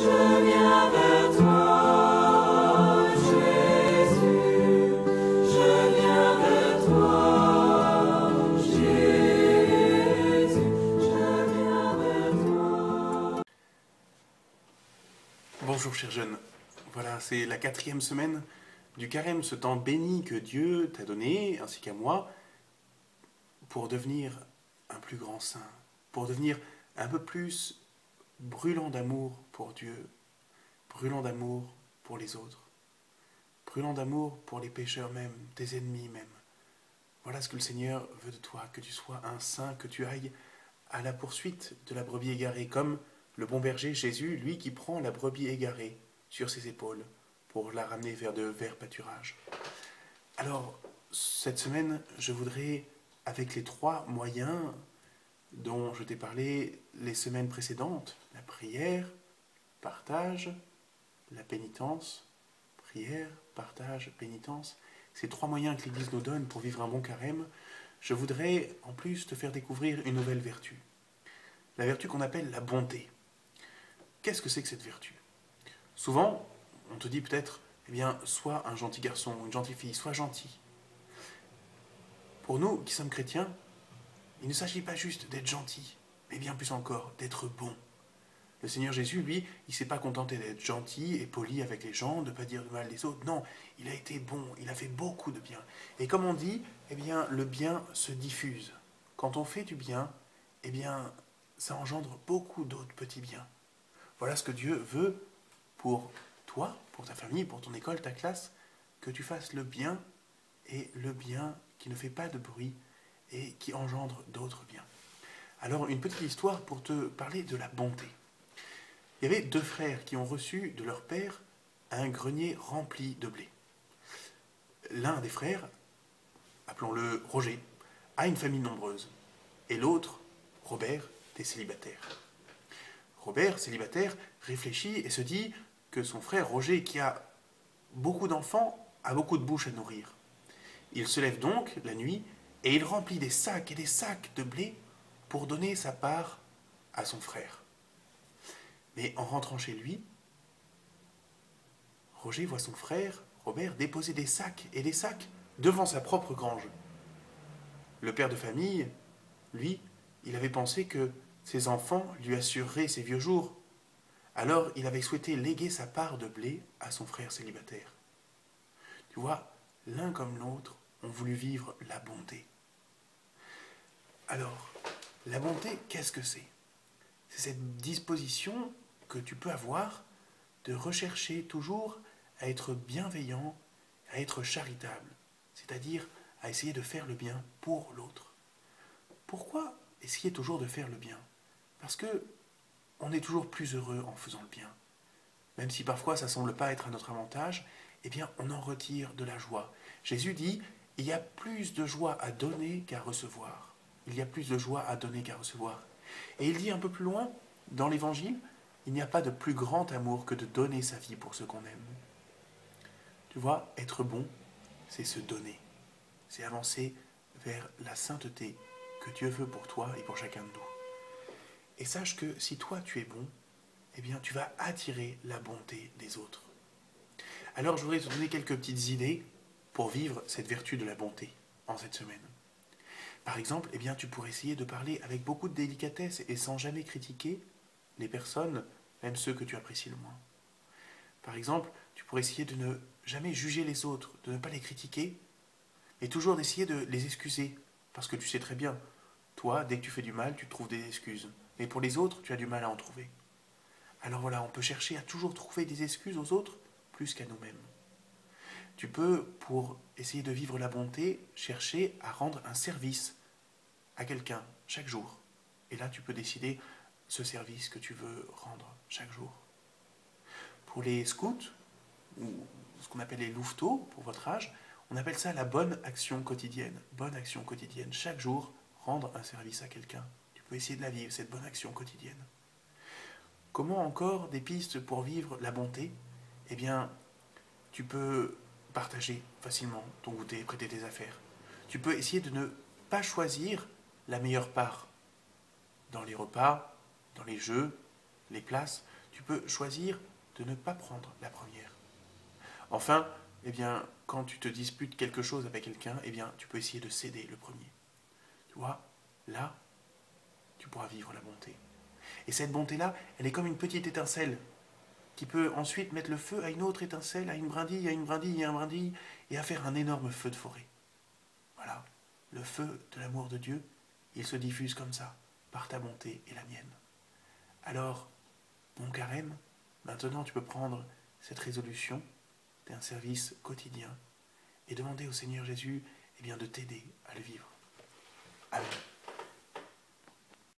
viens vers toi, Jésus. Je viens vers toi, Jésus. Je viens vers toi. Bonjour chers jeunes, voilà c'est la 4e semaine du carême, ce temps béni que Dieu t'a donné, ainsi qu'à moi, pour devenir un plus grand saint, pour devenir un peu plus brûlant d'amour pour Dieu, brûlant d'amour pour les autres, brûlant d'amour pour les pécheurs même, tes ennemis même. Voilà ce que le Seigneur veut de toi, que tu sois un saint, que tu ailles à la poursuite de la brebis égarée, comme le bon berger Jésus, lui qui prend la brebis égarée sur ses épaules pour la ramener vers de verts pâturages. Alors, cette semaine, je voudrais, avec les 3 moyens dont je t'ai parlé les semaines précédentes, la prière, partage, la pénitence, prière, partage, pénitence, ces 3 moyens que l'Église nous donne pour vivre un bon carême, je voudrais en plus te faire découvrir une nouvelle vertu. La vertu qu'on appelle la bonté. Qu'est-ce que c'est que cette vertu? Souvent, on te dit peut-être, eh bien, sois un gentil garçon, une gentille fille, sois gentil. Pour nous qui sommes chrétiens, il ne s'agit pas juste d'être gentil, mais bien plus encore, d'être bon. Le Seigneur Jésus, lui, il ne s'est pas contenté d'être gentil et poli avec les gens, de ne pas dire du mal des autres. Non, il a été bon, il a fait beaucoup de bien. Et comme on dit, eh bien, le bien se diffuse. Quand on fait du bien, eh bien, ça engendre beaucoup d'autres petits biens. Voilà ce que Dieu veut pour toi, pour ta famille, pour ton école, ta classe, que tu fasses le bien, et le bien qui ne fait pas de bruit et qui engendre d'autres biens. Alors, une petite histoire pour te parler de la bonté. Il y avait 2 frères qui ont reçu de leur père un grenier rempli de blé. L'un des frères, appelons-le Roger, a une famille nombreuse, et l'autre, Robert, est célibataire. Robert, célibataire, réfléchit et se dit que son frère Roger, qui a beaucoup d'enfants, a beaucoup de bouches à nourrir. Il se lève donc la nuit et il remplit des sacs et des sacs de blé pour donner sa part à son frère. Mais en rentrant chez lui, Roger voit son frère, Robert, déposer des sacs et des sacs devant sa propre grange. Le père de famille, lui, il avait pensé que ses enfants lui assureraient ses vieux jours. Alors il avait souhaité léguer sa part de blé à son frère célibataire. Tu vois, l'un comme l'autre ont voulu vivre la bonté. Alors, la bonté, qu'est-ce que c'est? C'est cette disposition que tu peux avoir de rechercher toujours à être bienveillant, à être charitable, c'est-à-dire à essayer de faire le bien pour l'autre. Pourquoi essayer toujours de faire le bien? Parce que on est toujours plus heureux en faisant le bien. Même si parfois ça ne semble pas être à notre avantage, eh bien on en retire de la joie. Jésus dit, il y a plus de joie à donner qu'à recevoir. Il y a plus de joie à donner qu'à recevoir. Et il dit un peu plus loin, dans l'Évangile, il n'y a pas de plus grand amour que de donner sa vie pour ce qu'on aime. Tu vois, être bon, c'est se donner. C'est avancer vers la sainteté que Dieu veut pour toi et pour chacun de nous. Et sache que si toi tu es bon, eh bien tu vas attirer la bonté des autres. Alors je voudrais te donner quelques petites idées pour vivre cette vertu de la bonté en cette semaine. Par exemple, eh bien, tu pourrais essayer de parler avec beaucoup de délicatesse et sans jamais critiquer les personnes, même ceux que tu apprécies le moins. Par exemple, tu pourrais essayer de ne jamais juger les autres, de ne pas les critiquer, mais toujours d'essayer de les excuser. Parce que tu sais très bien, toi, dès que tu fais du mal, tu trouves des excuses. Mais pour les autres, tu as du mal à en trouver. Alors voilà, on peut chercher à toujours trouver des excuses aux autres plus qu'à nous-mêmes. Tu peux, pour essayer de vivre la bonté, chercher à rendre un service à quelqu'un chaque jour. Et là, tu peux décider ce service que tu veux rendre chaque jour. Pour les scouts, ou ce qu'on appelle les louveteaux, pour votre âge, on appelle ça la bonne action quotidienne. Bonne action quotidienne. Chaque jour, rendre un service à quelqu'un. Tu peux essayer de la vivre, cette bonne action quotidienne. Comment encore des pistes pour vivre la bonté? Eh bien, tu peux partager facilement ton goûter, prêter tes affaires. Tu peux essayer de ne pas choisir la meilleure part dans les repas, dans les jeux, les places. tu peux choisir de ne pas prendre la première. Enfin, eh bien, quand tu te disputes quelque chose avec quelqu'un, eh bien, tu peux essayer de céder le premier. Tu vois, là, tu pourras vivre la bonté. Et cette bonté-là, elle est comme une petite étincelle qui peut ensuite mettre le feu à une autre étincelle, à une brindille, à une brindille, à une brindille, et à faire un énorme feu de forêt. Voilà, le feu de l'amour de Dieu, il se diffuse comme ça, par ta bonté et la mienne. Alors, mon carême, maintenant tu peux prendre cette résolution d'un service quotidien et demander au Seigneur Jésus de t'aider à le vivre. Amen.